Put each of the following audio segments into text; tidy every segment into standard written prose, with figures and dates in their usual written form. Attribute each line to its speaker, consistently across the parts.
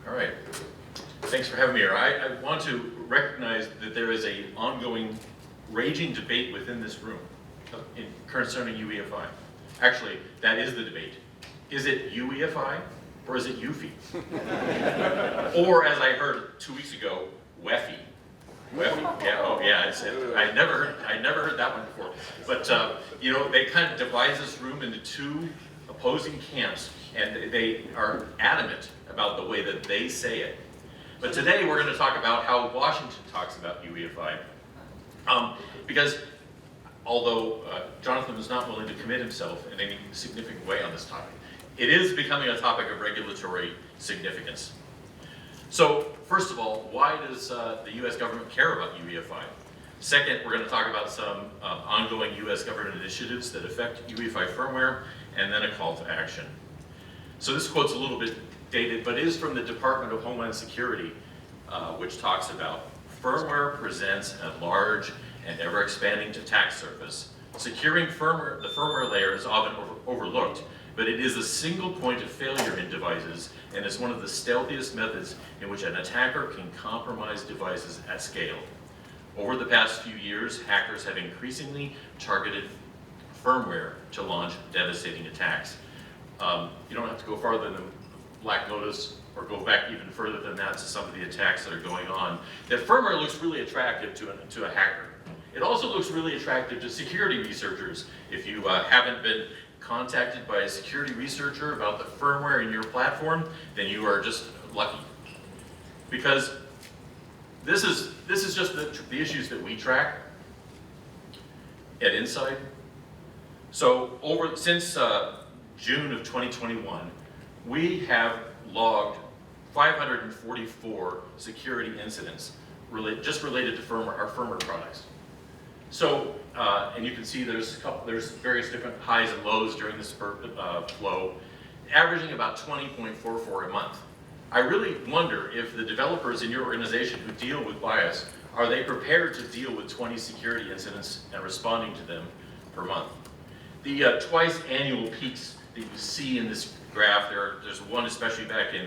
Speaker 1: All right. Thanks for having me here. I want to recognize that there is an ongoing, raging debate within this room concerning UEFI. Actually, that is the debate. Is it UEFI or is it UEFI? Or, as I heard 2 weeks ago, WEFI. WEFI. Yeah. Oh, yeah. I never heard that one before. But you know, they kind of divide this room into two opposing camps, and they are adamant about the way that they say it. But today we're going to talk about how Washington talks about UEFI. Because although Jonathan is not willing to commit himself in any significant way on this topic, it is becoming a topic of regulatory significance. So first of all, why does the US government care about UEFI? Second, we're going to talk about some ongoing US government initiatives that affect UEFI firmware, and then a call to action. So this quote's a little bit dated, but is from the Department of Homeland Security, which talks about firmware presents a large and ever-expanding attack surface. Securing the firmware layer is often overlooked, but it is a single point of failure in devices and is one of the stealthiest methods in which an attacker can compromise devices at scale. Over the past few years, hackers have increasingly targeted firmware to launch devastating attacks. You don't have to go farther than Black Lotus or go back even further than that to some of the attacks that are going on. That firmware looks really attractive to a hacker. It also looks really attractive to security researchers. If you haven't been contacted by a security researcher about the firmware in your platform, then you are just lucky. Because this is just the issues that we track at Insight. So since June of 2021, we have logged 544 security incidents just related to our firmware products. So, and you can see there's various different highs and lows during this flow, averaging about 20.44 a month. I really wonder if the developers in your organization who deal with BIOS, are they prepared to deal with 20 security incidents and responding to them per month? The twice annual peaks that you see in this graph, there's one especially back in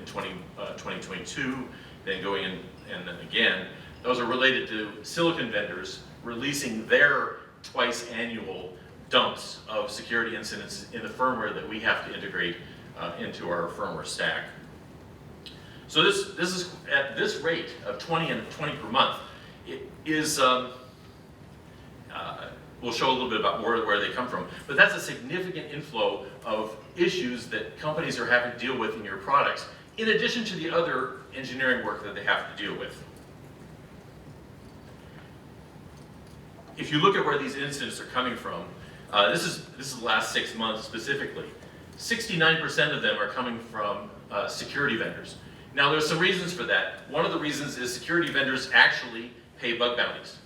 Speaker 1: 2022, then going in and then again. Those are related to silicon vendors releasing their twice annual dumps of security incidents in the firmware that we have to integrate into our firmware stack. So this is at this rate of 20 per month. It is we'll show a little bit about where they come from, but that's a significant inflow of issues that companies are having to deal with in your products, in addition to the other engineering work that they have to deal with. If you look at where these incidents are coming from, this is the last 6 months specifically. 69% of them are coming from security vendors. Now there's some reasons for that. One of the reasons is security vendors actually pay bug bounties.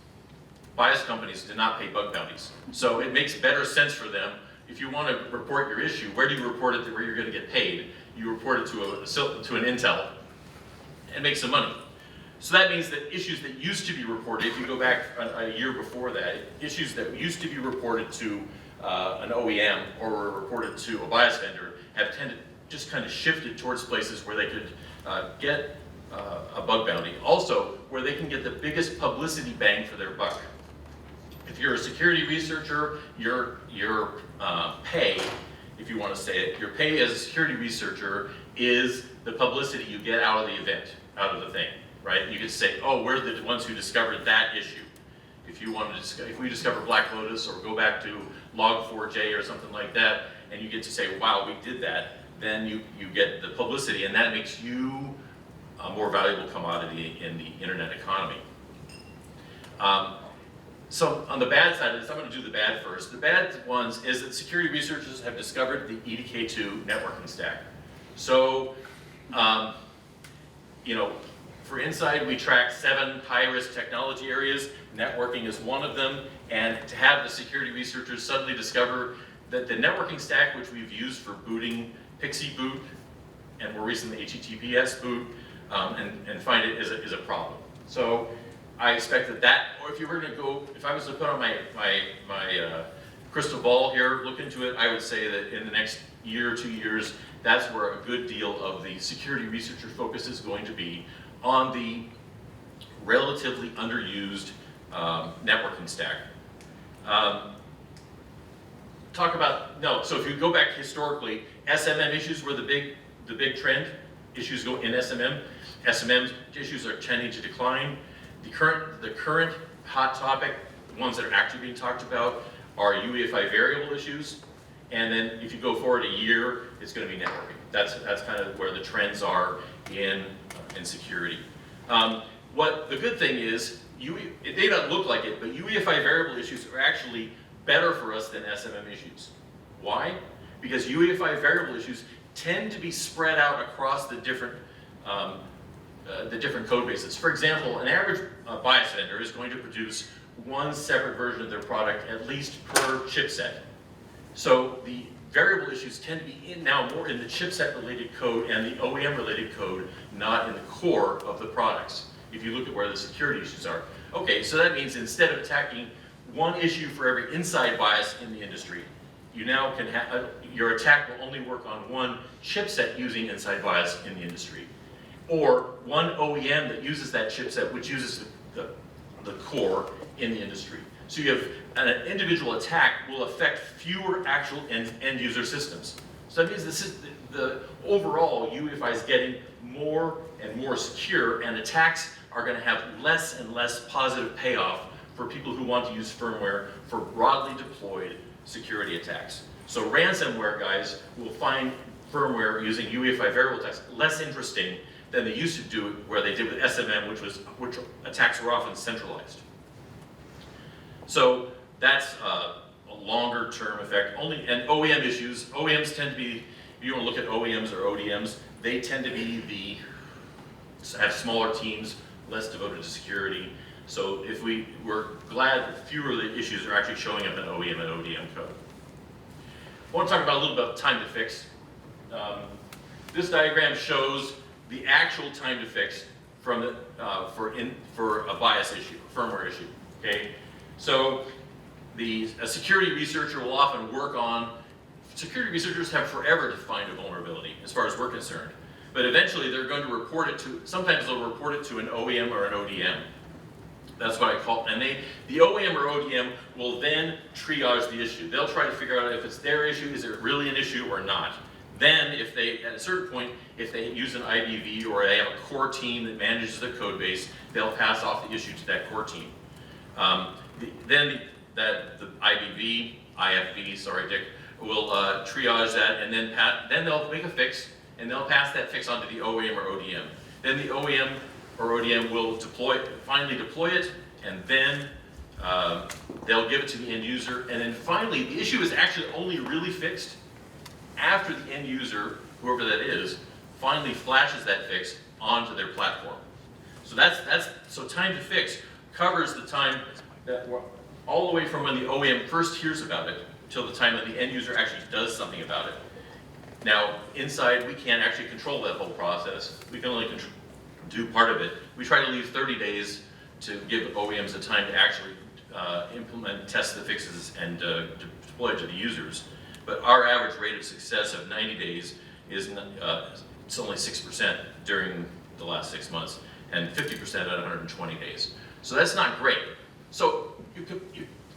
Speaker 1: BIOS companies do not pay bug bounties. So it makes better sense for them. If you want to report your issue, where do you report it to where you're going to get paid? You report it to an Intel and make some money. So that means that issues that used to be reported, if you go back a year before that, issues that used to be reported to an OEM or were reported to a BIOS vendor have just kind of shifted towards places where they could get a bug bounty. Also, where they can get the biggest publicity bang for their buck. If you're a security researcher, your pay, if you want to say it, your pay as a security researcher is the publicity you get out of the event, out of the thing, right? You could say, oh, we're the ones who discovered that issue. If we discover Black Lotus or go back to Log4j or something like that, and you get to say, wow, we did that, then you get the publicity, and that makes you a more valuable commodity in the internet economy. So on the bad side of this, I'm going to do the bad first. The bad ones is that security researchers have discovered the EDK2 networking stack. So, you know, for Insight, we track 7 high-risk technology areas. Networking is one of them, and to have the security researchers suddenly discover that the networking stack, which we've used for booting Pixie boot and more recently HTTPS boot, and find it is a problem. So I expect or if you were going to go, if I was to put on my crystal ball here, look into it, I would say that in the next year or 2 years, that's where a good deal of the security researcher focus is going to be, on the relatively underused networking stack. So if you go back historically, SMM issues were the big trend. Issues go in SMM. SMM issues are tending to decline. The current hot topic, the ones that are actually being talked about, are UEFI variable issues. And then if you go forward a year, it's going to be networking. That's kind of where the trends are in security. What the good thing is, it may not look like it, but UEFI variable issues are actually better for us than SMM issues. Why? Because UEFI variable issues tend to be spread out across the different code bases. For example, an average BIOS vendor is going to produce one separate version of their product at least per chipset. So the variable issues tend to be now more in the chipset related code and the OEM related code, not in the core of the products, if you look at where the security issues are. Okay, so that means instead of attacking one issue for every inside BIOS in the industry, you now can have, your attack will only work on one chipset using inside BIOS in the industry, or one OEM that uses that chipset, which uses the core in the industry. So you have an individual attack will affect fewer actual end user systems. So that means the overall UEFI is getting more and more secure, and attacks are going to have less and less positive payoff for people who want to use firmware for broadly deployed security attacks. So ransomware guys will find firmware using UEFI variable attacks less interesting than they used to do it where they did with SMM, which attacks were often centralized. So that's a longer term effect. And OEM issues, OEMs tend to be, if you want to look at OEMs or ODMs, they tend to have smaller teams, less devoted to security. So we're glad that fewer of the issues are actually showing up in OEM and ODM code. I want to talk about a little bit about time to fix. This diagram shows the actual time to fix from for a BIOS issue, firmware issue. Okay, so a security researcher will often work on. Security researchers have forever to find a vulnerability, as far as we're concerned. But eventually, they're going to report it to. Sometimes they'll report it to an OEM or an ODM. That's what I call it. And the OEM or ODM will then triage the issue. They'll try to figure out if it's their issue, is it really an issue or not. Then, at a certain point, if they use an IBV or they have a core team that manages the code base, they'll pass off the issue to that core team. Then the IBV, IFV, sorry Dick, will triage that, and then they'll make a fix, and they'll pass that fix on to the OEM or ODM. Then the OEM or ODM will finally deploy it, and then they'll give it to the end user, and then finally the issue is actually only really fixed after the end user, whoever that is, finally flashes that fix onto their platform. So so time to fix covers the time that all the way from when the OEM first hears about it till the time that the end user actually does something about it. Now, inside, we can't actually control that whole process. We can only do part of it. We try to leave 30 days to give OEMs the time to actually implement, test the fixes, and deploy it to the users. But our average rate of success of 90 days is it's only 6% during the last 6 months, and 50% at 120 days. So that's not great. So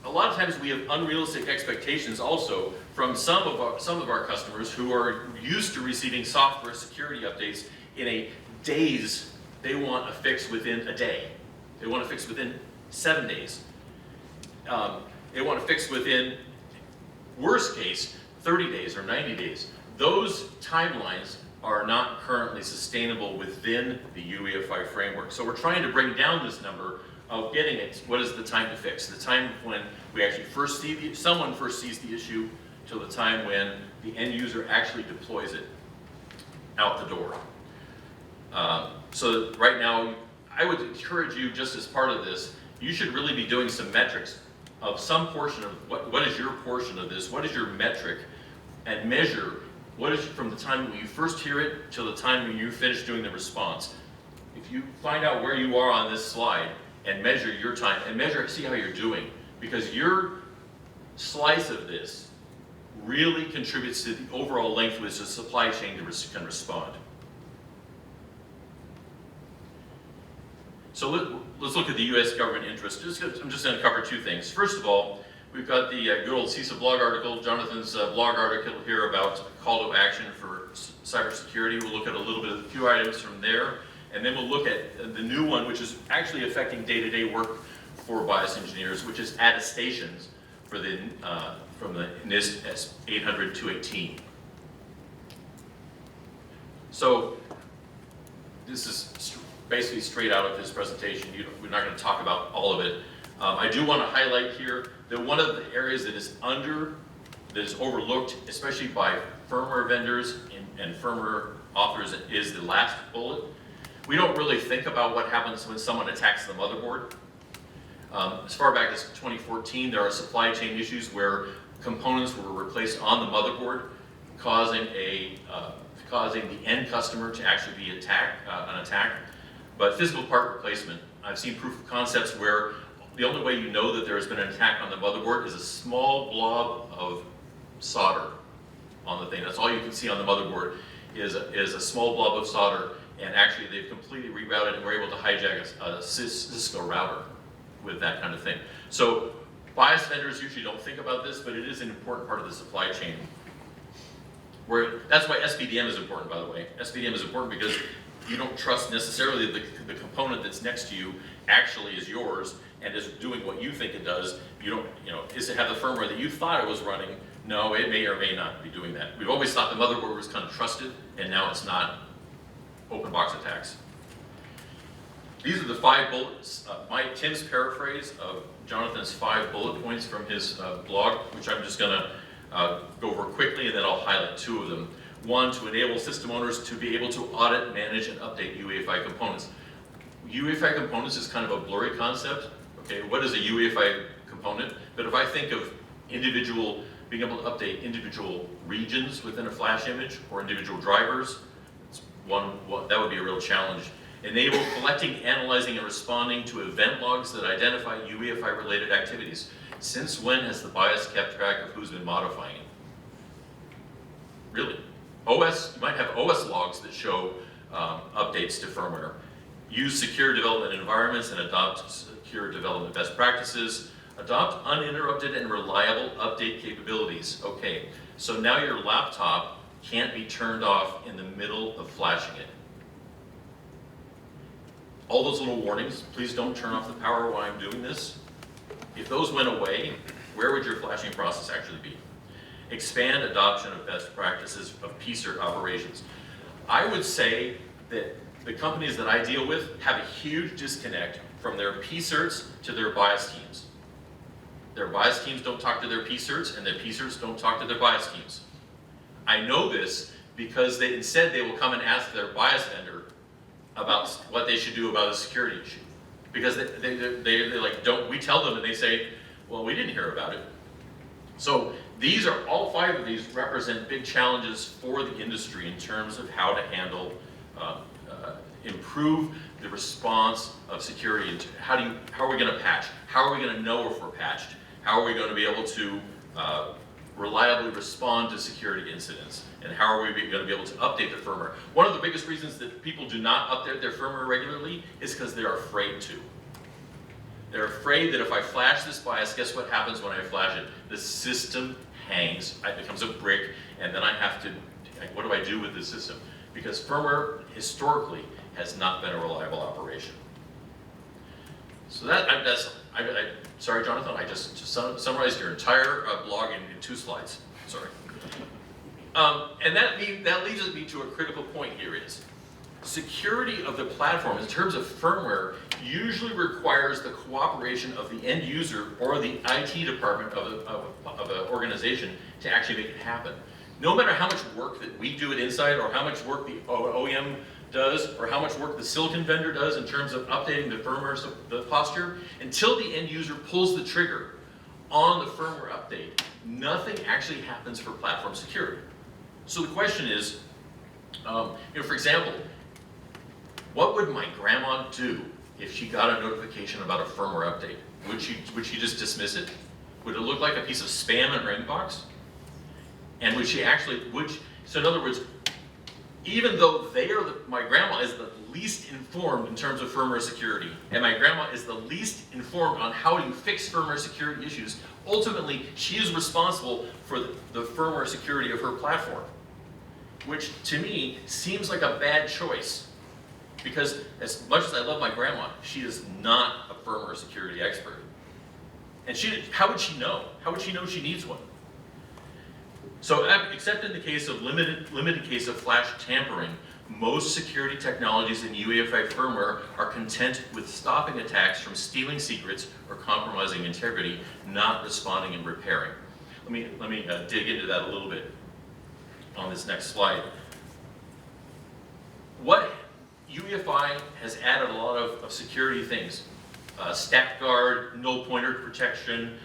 Speaker 1: a lot of times we have unrealistic expectations also from some of our customers who are used to receiving software security updates in days. They want a fix within a day. They want a fix within 7 days. They want a fix within, worst case, 30 days or 90 days. Those timelines are not currently sustainable within the UEFI framework. So we're trying to bring down this number of getting it. What is the time to fix? The time when we actually someone first sees the issue till the time when the end user actually deploys it out the door. So right now, I would encourage you, just as part of this, you should really be doing some metrics of some portion of what is your portion of this, what is your metric, and measure what is from the time when you first hear it till the time when you finish doing the response. If you find out where you are on this slide and measure your time and see how you're doing, because your slice of this really contributes to the overall length which the supply chain can respond. So let's look at the U.S. government interest. I'm just going to cover two things. First of all, we've got the good old CISA blog article, Jonathan's blog article here about call to action for cybersecurity. We'll look at a few items from there, and then we'll look at the new one, which is actually affecting day-to-day work for BIOS engineers, which is attestations for the from the NIST 800-218. So this is basically straight out of his presentation. We're not going to talk about all of it. I do want to highlight here that one of the areas that is overlooked, especially by firmware vendors and firmware authors, is the last bullet. We don't really think about what happens when someone attacks the motherboard. As far back as 2014, there are supply chain issues where components were replaced on the motherboard, causing the end customer to actually be an attack. But physical part replacement, I've seen proof of concepts where the only way you know that there has been an attack on the motherboard is a small blob of solder on the thing. That's all you can see on the motherboard is a small blob of solder, and actually they've completely rerouted and were able to hijack a Cisco router with that kind of thing. So BIOS vendors usually don't think about this, but it is an important part of the supply chain. That's why SBDM is important, by the way. SBDM is important because you don't trust necessarily the component that's next to you actually is yours and is doing what you think it does. Does it have the firmware that you thought it was running? No, it may or may not be doing that. We've always thought the motherboard was kind of trusted, and now it's not. Open box attacks. These are the 5 bullets. Tim's paraphrase of Jonathan's 5 bullet points from his blog, which I'm just going to go over quickly, and then I'll highlight 2 of them. 1, to enable system owners to be able to audit, manage, and update UEFI components. UEFI components is kind of a blurry concept. Okay, what is a UEFI component? But if I think of being able to update individual regions within a flash image or individual drivers, that would be a real challenge. Enable collecting, analyzing, and responding to event logs that identify UEFI-related activities. Since when has the BIOS kept track of who's been modifying it? Really? You might have OS logs that show updates to firmware. Use secure development environments and adopt secure development best practices. Adopt uninterrupted and reliable update capabilities. Okay, so now your laptop can't be turned off in the middle of flashing it. All those little warnings, please don't turn off the power while I'm doing this. If those went away, where would your flashing process actually be? Expand adoption of best practices of PCERT operations. I would say that the companies that I deal with have a huge disconnect from their PCERTs to their BIOS teams. Their BIOS teams don't talk to their PCERTs, and their PCERTs don't talk to their BIOS teams. I know this because instead they will come and ask their BIOS vendor about what they should do about a security issue. Because they're like, we tell them and they say, well, we didn't hear about it. So all 5 of these represent big challenges for the industry in terms of how to handle, improve the response of security. How are we going to patch? How are we going to know if we're patched? How are we going to be able to reliably respond to security incidents? And how are we going to be able to update the firmware? One of the biggest reasons that people do not update their firmware regularly is because they're afraid to. They're afraid that if I flash this BIOS, guess what happens when I flash it? The system hangs, it becomes a brick, and then I have to, what do I do with the system? Because firmware, historically, has not been a reliable operation. So sorry, Jonathan, I just summarized your entire blog in 2 slides. Sorry. And that leads me to a critical point here is, security of the platform in terms of firmware usually requires the cooperation of the end user or the IT department of an organization to actually make it happen. No matter how much work that we do at Insight, or how much work the OEM does, or how much work the silicon vendor does in terms of updating the firmware, the posture, until the end user pulls the trigger on the firmware update, nothing actually happens for platform security. So the question is, for example, what would my grandma do if she got a notification about a firmware update? Would she just dismiss it? Would it look like a piece of spam in her inbox? And so in other words, even though my grandma is the least informed in terms of firmware security, and my grandma is the least informed on how you fix firmware security issues, ultimately she is responsible for the firmware security of her platform, which to me seems like a bad choice, because as much as I love my grandma, she is not a firmware security expert. And how would she know? How would she know she needs one? So, except in the case of limited case of flash tampering, most security technologies in UEFI firmware are content with stopping attacks from stealing secrets or compromising integrity, not responding and repairing. Let me dig into that a little bit on this next slide. What UEFI has added a lot of security things. Stack guard, null pointer protection.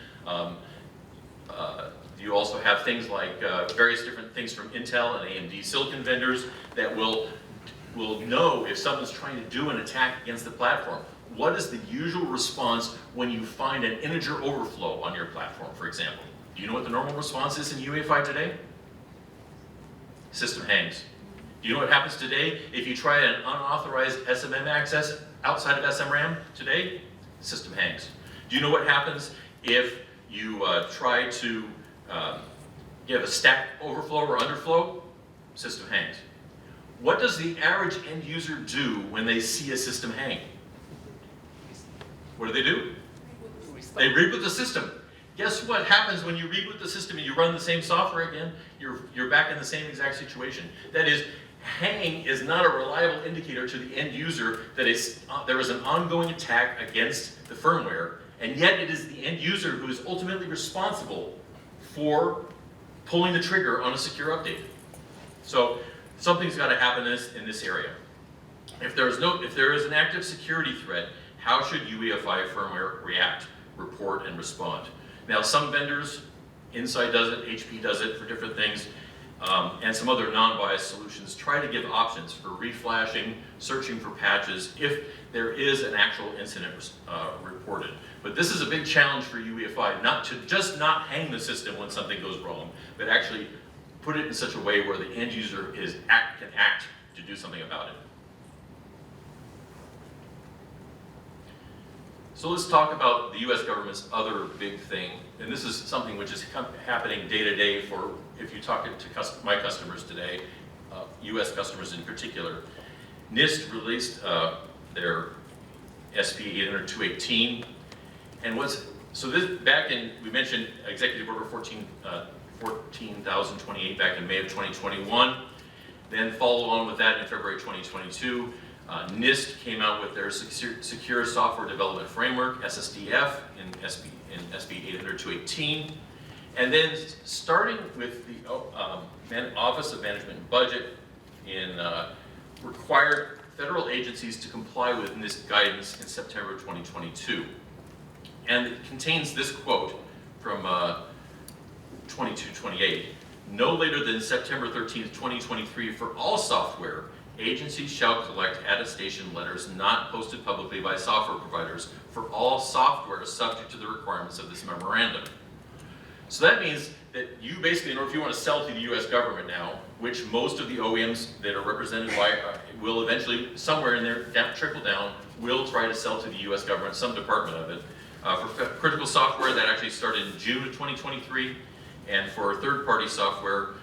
Speaker 1: You also have things like various different things from Intel and AMD silicon vendors that will know if someone's trying to do an attack against the platform. What is the usual response when you find an integer overflow on your platform, for example? Do you know what the normal response is in UEFI today? System hangs. Do you know what happens today if you try an unauthorized SMM access outside of SMRAM today? System hangs. Do you know what happens if you try to you have a stack overflow or underflow? System hangs. What does the average end user do when they see a system hang? What do? They reboot the system. Guess what happens when you reboot the system and you run the same software again? You're back in the same exact situation. That is, hang is not a reliable indicator to the end user that there is an ongoing attack against the firmware, and yet it is the end user who is ultimately responsible for pulling the trigger on a secure update. So something's got to happen in this area. If there is an active security threat, how should UEFI firmware react, report, and respond? Now, some vendors, Insight does it, HP does it for different things, and some other non-biased solutions try to give options for reflashing, searching for patches if there is an actual incident reported. But this is a big challenge for UEFI, not to just not hang the system when something goes wrong, but actually put it in such a way where the end user can act to do something about it. So let's talk about the US government's other big thing, and this is something which is happening day to day for, if you talk to my customers today, US customers in particular. NIST released their SB 800-218, and we mentioned Executive Order 14,028 back in May of 2021, then follow on with that in February 2022. NIST came out with their Secure Software Development Framework, SSDF, in SB 800-218. And then starting with the Office of Management and Budget required federal agencies to comply with NIST guidance in September 2022. And it contains this quote from 2228. No later than September 13th, 2023, for all software, agencies shall collect attestation letters not posted publicly by software providers for all software subject to the requirements of this memorandum. So that means that you basically, if you want to sell to the US government now, which most of the OEMs that are represented by will eventually, somewhere in there, trickle down, will try to sell to the US government, some department of it. For critical software, that actually started in June of 2023, and for third-party software,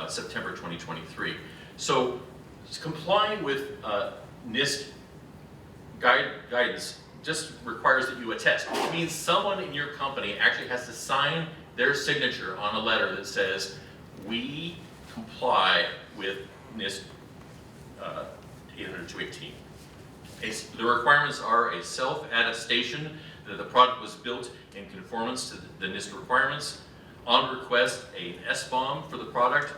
Speaker 1: September 2023. So complying with NIST guidance just requires that you attest, which means someone in your company actually has to sign their signature on a letter that says, we comply with NIST 800-218. The requirements are a self-attestation that the product was built in conformance to the NIST requirements. On request, an SBOM for the product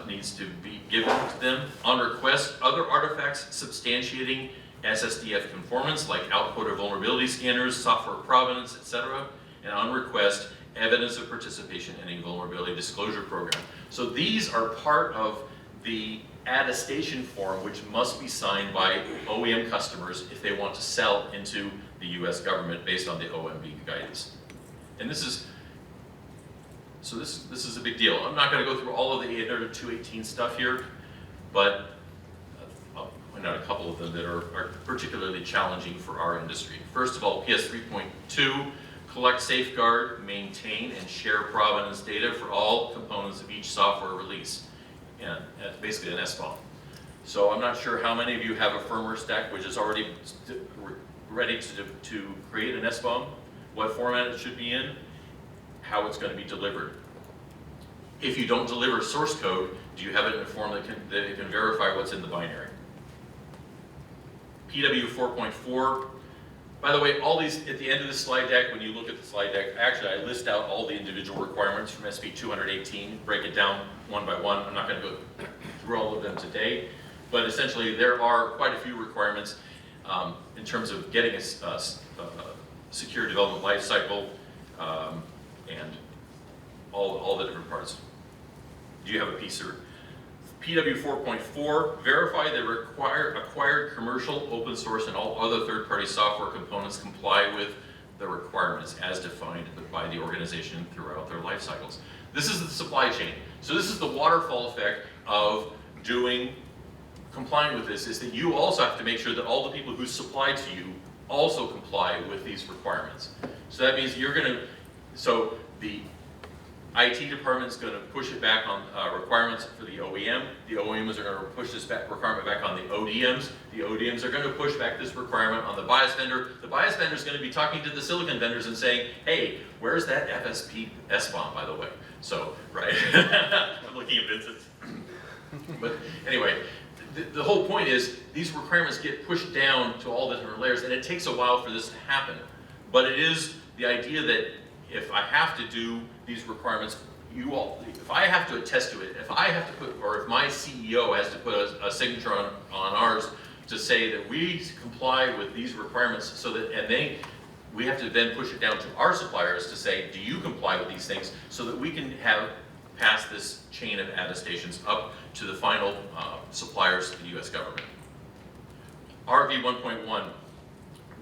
Speaker 1: needs to be given to them. On request, other artifacts substantiating SSDF conformance, like output of vulnerability scanners, software provenance, etc. And on request, evidence of participation in a vulnerability disclosure program. So these are part of the attestation form, which must be signed by OEM customers if they want to sell into the US government based on the OMB guidance. And this is So this is a big deal. I'm not going to go through all of the 800 218 stuff here, but I'll point out a couple of them that are particularly challenging for our industry. First of all, PS 3.2, collect, safeguard, maintain, and share provenance data for all components of each software release. And that's basically an SBOM. So I'm not sure how many of you have a firmware stack which is already ready to create an SBOM, what format it should be in, how it's going to be delivered. If you don't deliver source code, do you have it in a form that it can verify what's in the binary? PW 4.4. By the way, all these, at the end of the slide deck, when you look at the slide deck, actually I list out all the individual requirements from SB 218, break it down one by one. I'm not going to go through all of them today, but essentially there are quite a few requirements in terms of getting a secure development lifecycle and all the different parts. Do you have a PSER? PW 4.4, verify that acquired commercial, open source, and all other third-party software components comply with the requirements as defined by the organization throughout their life cycles. This is the supply chain. So this is the waterfall effect of complying with this, is that you also have to make sure that all the people who supply to you also comply with these requirements. So that means so the IT department is going to push it back on requirements for the OEM. The OEMs are going to push this requirement back on the ODMs. The ODMs are going to push back this requirement on the bias vendor. The bias vendor is going to be talking to the silicon vendors and saying, hey, where's that FSP SBOM, by the way? So, right, I'm looking at Vincent. But anyway, the whole point is these requirements get pushed down to all the different layers, and it takes a while for this to happen. But it is the idea that if I have to do these requirements, if I have to attest to it, if I have to put, or if my CEO has to put a signature on ours to say that we comply with these requirements, so that, we have to then push it down to our suppliers to say, do you comply with these things, so that we can pass this chain of attestations up to the final suppliers to the US government. RV 1.1.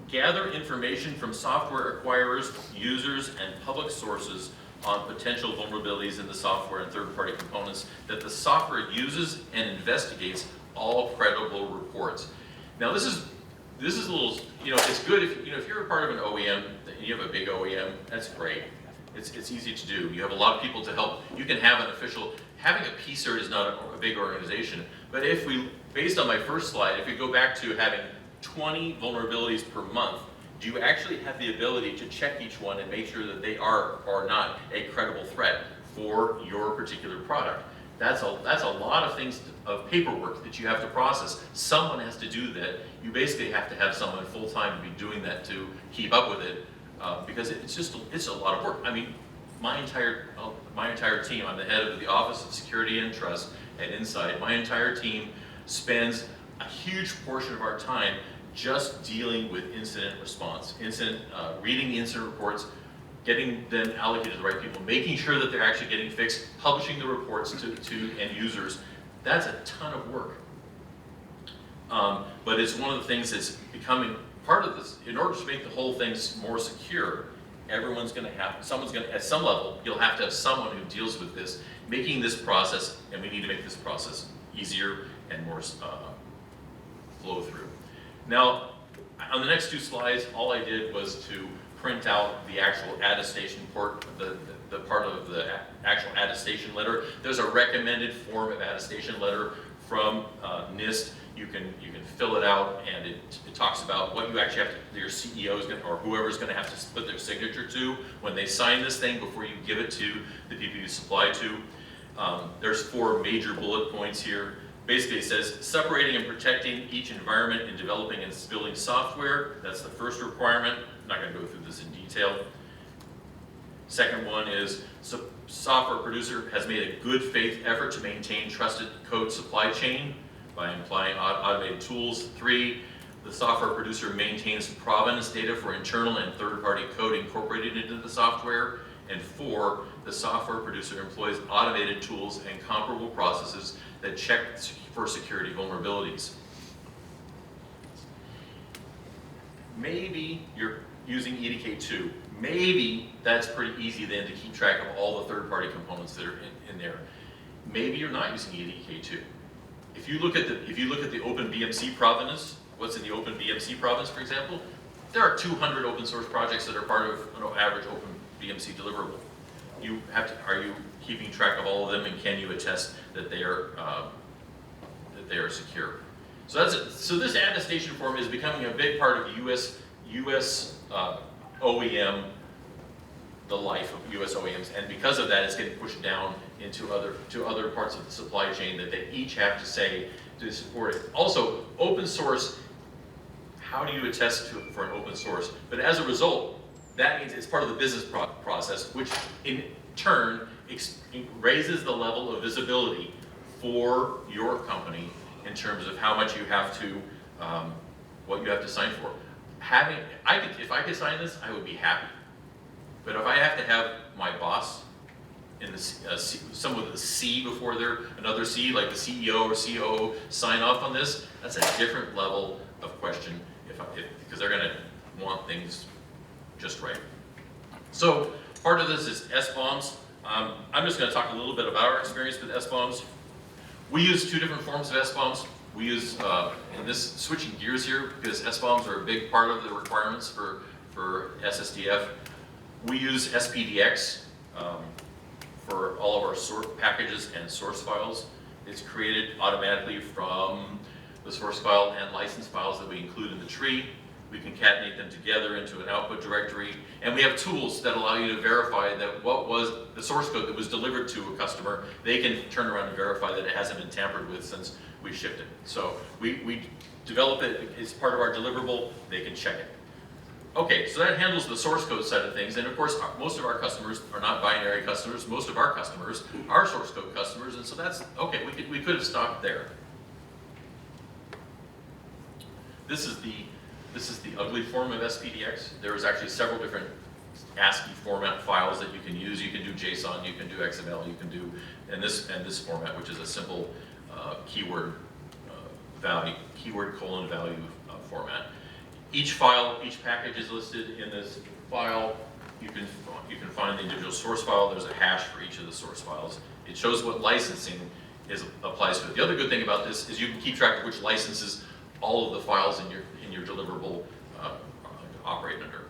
Speaker 1: Gather information from software acquirers, users, and public sources on potential vulnerabilities in the software and third-party components that the software uses and investigates all credible reports. Now this is a little, it's good if you're a part of an OEM and you have a big OEM, that's great. It's easy to do. You have a lot of people to help. You can have an official, having a PSER is not a big organization, but based on my first slide, if we go back to having 20 vulnerabilities per month, do you actually have the ability to check each one and make sure that they are or not a credible threat for your particular product? That's a lot of things, of paperwork that you have to process. Someone has to do that. You basically have to have someone full-time to be doing that to keep up with it, because it's a lot of work. I mean, my entire team, I'm the head of the Office of Security and Trust at Insight. My entire team spends a huge portion of our time just dealing with incident response, reading the incident reports, getting them allocated to the right people, making sure that they're actually getting fixed, publishing the reports to end users. That's a ton of work. But it's one of the things that's becoming part of this. In order to make the whole thing more secure, someone's going to, at some level, you'll have to have someone who deals with this, making this process, and we need to make this process easier and more flow through. Now, on the next two slides, all I did was to print out the actual attestation part, the part of the actual attestation letter. There's a recommended form of attestation letter from NIST. You can fill it out, and it talks about what you actually have to, your CEO is going to, or whoever's going to have to put their signature to when they sign this thing before you give it to the people you supply to. There's 4 major bullet points here. Basically, it says separating and protecting each environment in developing and building software. That's the first requirement. I'm not going to go through this in detail. Second one is software producer has made a good faith effort to maintain trusted code supply chain by implying automated tools. 3, the software producer maintains provenance data for internal and third-party code incorporated into the software. And 4, the software producer employs automated tools and comparable processes that check for security vulnerabilities. Maybe using EDK2, maybe that's pretty easy then to keep track of all the third-party components that are in there. Maybe you're not using EDK2. If you look at the Open BMC provenance, what's in the Open BMC provenance, for example, there are 200 open source projects that are part of an average Open BMC deliverable. Are you keeping track of all of them, and can you attest that they are secure? So this attestation form is becoming a big part of U.S. OEM, the life of U.S. OEMs, and because of that, it's getting pushed down into other parts of the supply chain that they each have to say to support it. Also, open source. How do you attest for an open source? But as a result, that means it's part of the business process, which in turn raises the level of visibility for your company in terms of how much you have to, what you have to sign for. If I could sign this, I would be happy. But if I have to have my boss in someone with a C before another C, like the CEO or COO, sign off on this, that's a different level of question, because they're going to want things just right. So part of this is SBOMs. I'm just going to talk a little bit about our experience with SBOMs. We use two different forms of SBOMs. We use, and this switching gears here, because SBOMs are a big part of the requirements for SSDF. We use SPDX for all of our source packages and source files. It's created automatically from the source file and license files that we include in the tree. We concatenate them together into an output directory, and we have tools that allow you to verify that what was the source code that was delivered to a customer, they can turn around and verify that it hasn't been tampered with since we shipped it. So we develop it as part of our deliverable, they can check it. Okay, so that handles the source code side of things, and of course most of our customers are not binary customers, most of our customers are source code customers, and so that's, okay, we could have stopped there. This is the ugly form of SPDX. There is actually several different ASCII format files that you can use. You can do JSON, you can do XML, you can do, and this format, which is a simple keyword colon value format. Each file, each package is listed in this file. You can find the individual source file. There's a hash for each of the source files. It shows what licensing applies to it. The other good thing about this is you can keep track of which licenses all of the files in your deliverable operate under.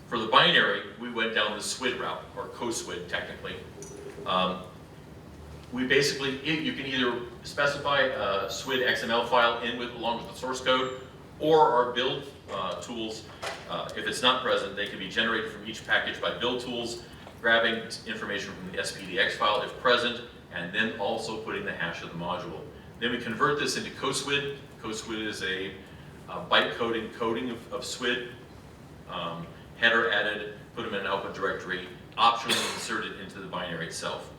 Speaker 1: For the binary, we went down the SWID route, or co-SWID technically. We basically, you can either specify a SWID XML file along with the source code, or our build tools, if it's not present, they can be generated from each package by build tools, grabbing information from the SPDX file if present, and then also putting the hash of the module. Then we convert this into co-SWID. Co-SWID is a byte coding of SWID, header added, put them in an output directory, optionally inserted into the binary itself.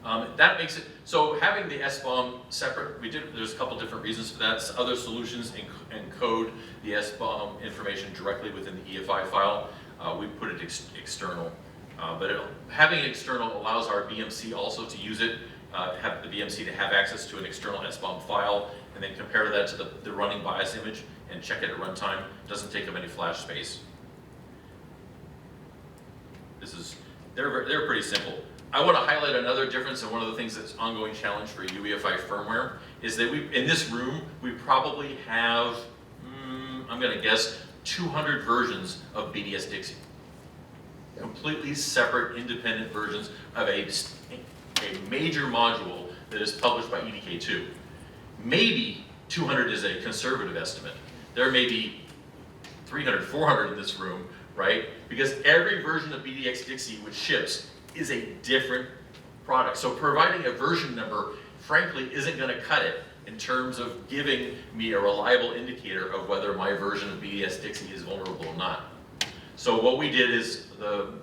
Speaker 1: That makes it, so having the SBOM separate, there's a couple different reasons for that. Other solutions encode the SBOM information directly within the EFI file. We put it external. But having it external allows our BMC also to use it, have the BMC to have access to an external SBOM file, and then compare that to the running BIOS image and check it at runtime. Doesn't take up any flash space. They're pretty simple. I want to highlight another difference, and one of the things that's ongoing challenge for UEFI firmware is that in this room, we probably have, I'm going to guess, 200 versions of BDS Dixie. Completely separate, independent versions of a major module that is published by EDK2. Maybe 200 is a conservative estimate. There may be 300, 400 in this room, right? Because every version of BDX Dixie which ships is a different product. So providing a version number, frankly, isn't going to cut it in terms of giving me a reliable indicator of whether my version of BDS Dixie is vulnerable or not. So what we did is,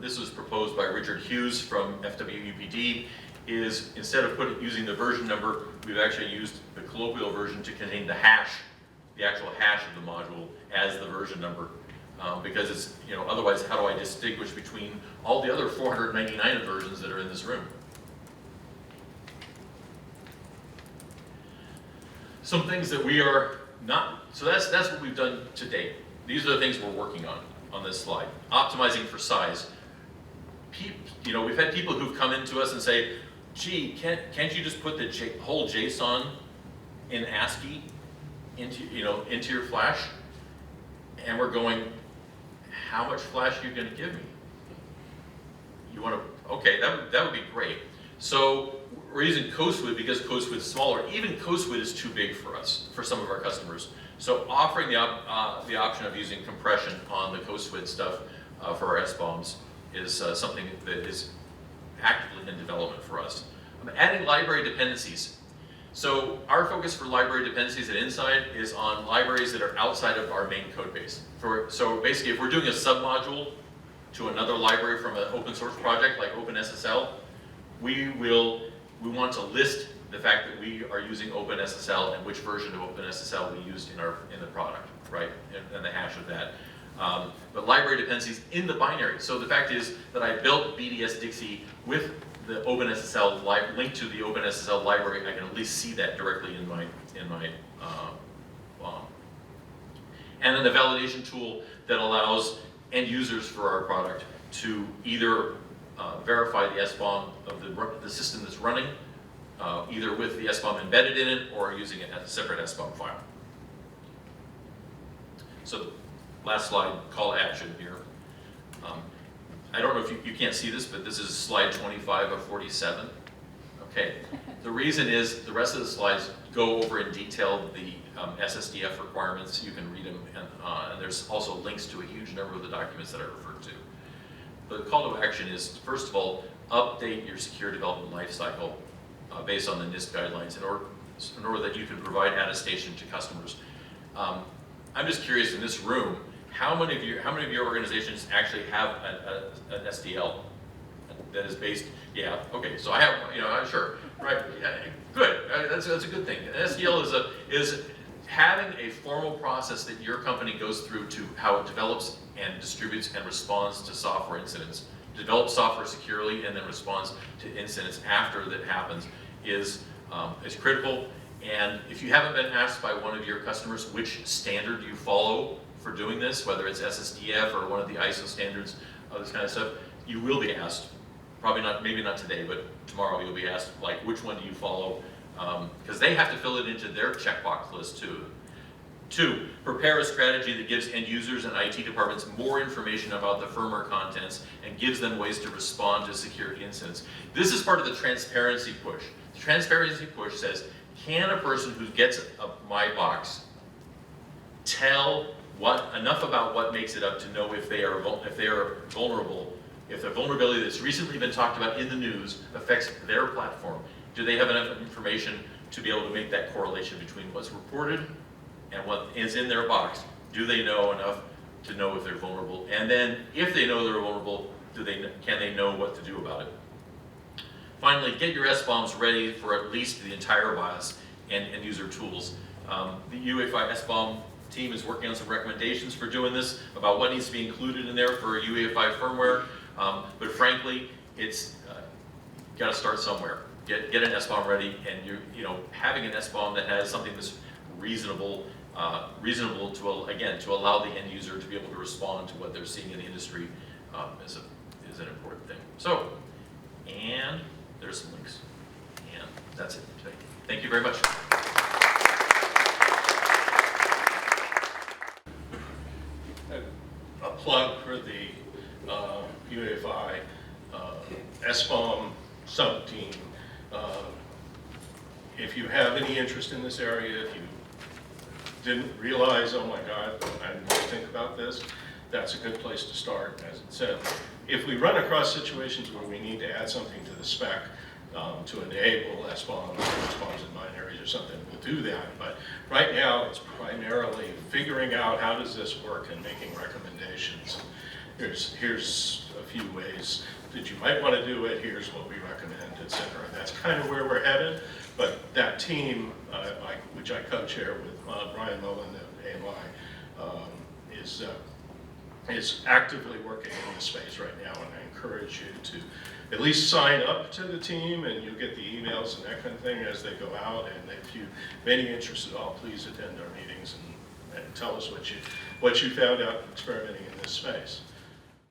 Speaker 1: this was proposed by Richard Hughes from FWUPD, is instead of using the version number, we've actually used the colloquial version to contain the hash, the actual hash of the module as the version number. Because it's, otherwise how do I distinguish between all the other 499 versions that are in this room? Some things that we are not, so that's what we've done to date. these are the things we're working on this slide. Optimizing for size. You know, we've had people who've come into us and say, gee, can't you just put the whole JSON in ASCII into your flash? And we're going, how much flash are you going to give me? You want to, okay, that would be great. So we're using CoSWID because CoSWID is smaller. Even CoSWID is too big for us, for some of our customers. So offering the option of using compression on the CoSWID stuff for our SBOMs is something that is actively in development for us. Adding library dependencies. So our focus for library dependencies at Inside is on libraries that are outside of our main code base. So basically, if we're doing a submodule to another library from an open source project like OpenSSL, we want to list the fact that we are using OpenSSL and which version of OpenSSL we used in the product, right? And the hash of that. But library dependencies in the binary. So the fact is that I built BDS Dixie with the OpenSSL link to the OpenSSL library. I can at least see that directly in my BOM. And then the validation tool that allows end users for our product to either verify the SBOM of the system that's running, either with the SBOM embedded in it or using it as a separate SBOM file. So last slide, call to action here. I don't know if you can't see this, but this is slide 25 of 47. Okay, the reason is the rest of the slides go over in detail the SSDF requirements. You can read them, and there's also links to a huge number of the documents that I referred to. But the call to action is, first of all, update your secure development lifecycle based on the NIST guidelines in order that you can provide attestation to customers. I'm just curious in this room, how many of your organizations actually have an SDL that is based? Yeah, okay. So I have, I'm sure, right? Yeah, good. That's a good thing. An SDL is having a formal process that your company goes through to how it develops and distributes and responds to software incidents. Develops software securely and then responds to incidents after that happens is critical. And if you haven't been asked by one of your customers which standard you follow for doing this, whether it's SSDF or one of the ISO standards, this kind of stuff, you will be asked. Probably not, maybe not today, but tomorrow you'll be asked, like, which one do you follow? Because they have to fill it into their checkbox list too. 2, prepare a strategy that gives end users and IT departments more information about the firmware contents and gives them ways to respond to security incidents. This is part of the transparency push. The transparency push says, can a person who gets my box tell enough about what makes it up to know if they are vulnerable, if the vulnerability that's recently been talked about in the news affects their platform? Do they have enough information to be able to make that correlation between what's reported and what is in their box? Do they know enough to know if they're vulnerable? And then, if they know they're vulnerable, can they know what to do about it? Finally, get your SBOMs ready for at least the entire BIOS and user tools. The UEFI SBOM team is working on some recommendations for doing this about what needs to be included in there for UEFI firmware. But frankly, it's got to start somewhere. Get an SBOM ready, and having an SBOM that has something that's reasonable to allow the end user to be able to respond to what they're seeing in the industry is an important thing. So, and there's some links, and that's it today. Thank you very much.
Speaker 2: A plug for the UEFI SBOM sub-team. If you have any interest in this area, if you didn't realize, oh my God, I didn't really think about this, that's a good place to start, as it said. If we run across situations where we need to add something to the spec to enable SBOM, SBOMs and binaries or something, we'll do that. But right now, it's primarily figuring out how does this work and making recommendations. Here's a few ways that you might want to do it, here's what we recommend, etc. That's kind of where we're headed, but that team, which I co-chair with Brian Mullen at AMI, is actively working in this space right now, and I encourage you to at least sign up to the team, and you'll get the emails and that kind of thing as they go out, and if you have any interest at all, please attend our meetings and tell us what you found out experimenting in this space.